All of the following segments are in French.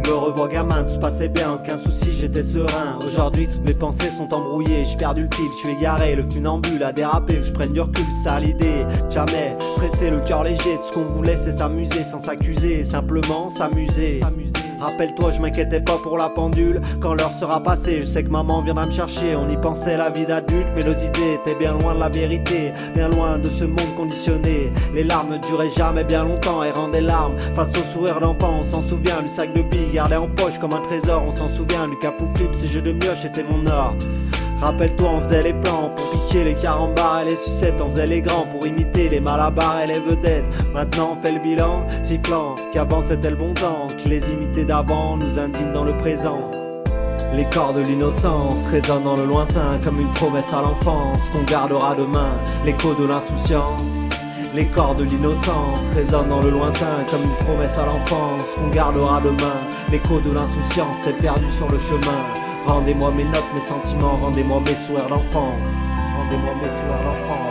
Me revois gamin, tout se passait bien, aucun souci, j'étais serein. Aujourd'hui toutes mes pensées sont embrouillées, j'ai perdu le fil, je suis égaré, le funambule a dérapé, je prenne du recul, ça l'idée. Jamais stressé, le cœur léger, tout ce qu'on voulait c'est s'amuser sans s'accuser, simplement s'amuser. Rappelle-toi, je m'inquiétais pas pour la pendule. Quand l'heure sera passée, je sais que maman viendra me chercher. On y pensait la vie d'adulte, mais nos idées étaient bien loin de la vérité, bien loin de ce monde conditionné. Les larmes ne duraient jamais bien longtemps et rendaient larmes face au sourire d'enfant. On s'en souvient du sac de billes gardé en poche comme un trésor. On s'en souvient du capou flip, ces jeux de mioche étaient mon or. Rappelle-toi, on faisait les plans pour piquer les carambars et les sucettes. On faisait les grands pour imiter les malabars et les vedettes. Maintenant on fait le bilan, sifflant qu'avant c'était le bon temps, que les imités d'avant nous indignent dans le présent. Les corps de l'innocence résonnent dans le lointain comme une promesse à l'enfance qu'on gardera demain, l'écho de l'insouciance. Les corps de l'innocence résonnent dans le lointain comme une promesse à l'enfance qu'on gardera demain, l'écho de l'insouciance s'est perdu sur le chemin. Rendez-moi mes notes, mes sentiments, rendez-moi mes sourires d'enfant. Rendez-moi mes sourires d'enfant.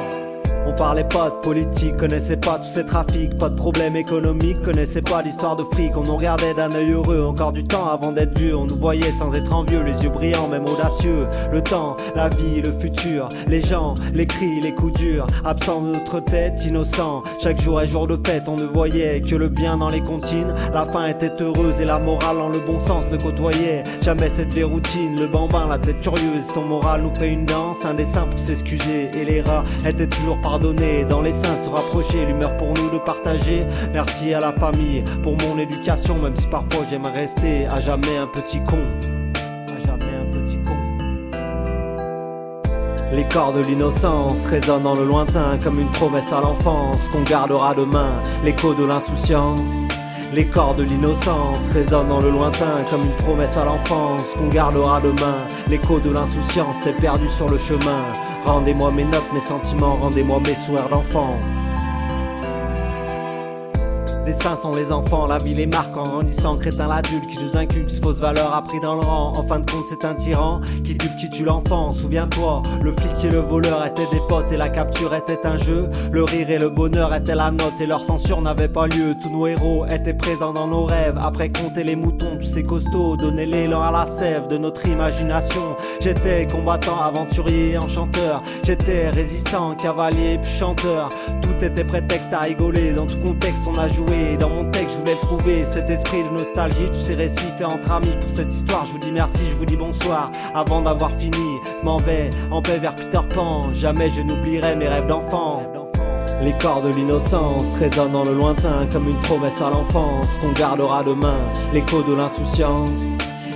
On parlait pas de politique, connaissait pas tous ces trafics, pas de problème économique, connaissait pas l'histoire de fric. On nous regardait d'un œil heureux, encore du temps avant d'être vieux. On nous voyait sans être envieux, les yeux brillants, même audacieux. Le temps, la vie, le futur, les gens, les cris, les coups durs, absents de notre tête, innocents. Chaque jour est jour de fête, on ne voyait que le bien dans les comptines. La fin était heureuse et la morale en le bon sens ne côtoyait jamais cette vieille routine. Le bambin, la tête curieuse, son moral nous fait une danse, un dessin pour s'excuser. Et l'erreur était toujours pardonnée. Dans les seins se rapprocher, l'humeur pour nous de partager. Merci à la famille pour mon éducation, même si parfois j'aime rester à jamais un petit con. À jamais un petit con. Les corps de l'innocence résonnent dans le lointain comme une promesse à l'enfance qu'on gardera demain, l'écho de l'insouciance. Les corps de l'innocence résonnent dans le lointain comme une promesse à l'enfance qu'on gardera demain, l'écho de l'insouciance s'est perdu sur le chemin. Rendez-moi mes notes, mes sentiments, rendez-moi mes sourires d'enfant. Les saints sont les enfants, la vie les marque en grandissant. Crétin l'adulte qui nous inculque fausse valeur appris dans le rang. En fin de compte c'est un tyran qui tue l'enfant. Souviens-toi, le flic et le voleur étaient des potes et la capture était un jeu. Le rire et le bonheur étaient la note et leur censure n'avait pas lieu. Tous nos héros étaient présents dans nos rêves. Après compter les moutons, tous ces costauds donnaient l'élan à la sève de notre imagination. J'étais combattant, aventurier, enchanteur. J'étais résistant, cavalier puis chanteur. Tout était prétexte à rigoler, dans tout contexte on a joué. Dans mon texte je voulais trouver cet esprit de nostalgie, tous ces récits faits entre amis. Pour cette histoire je vous dis merci, je vous dis bonsoir. Avant d'avoir fini, je m'en vais en paix vers Peter Pan. Jamais je n'oublierai mes rêves d'enfant. Les corps de l'innocence résonnent dans le lointain comme une promesse à l'enfance qu'on gardera demain, l'écho de l'insouciance.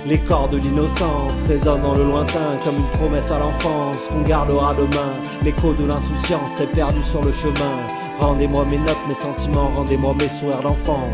Les corps de l'innocence résonnent dans le lointain comme une promesse à l'enfance qu'on gardera demain, l'écho de l'insouciance s'est perdu sur le chemin. Rendez-moi mes notes, mes sentiments, rendez-moi mes sourires d'enfant.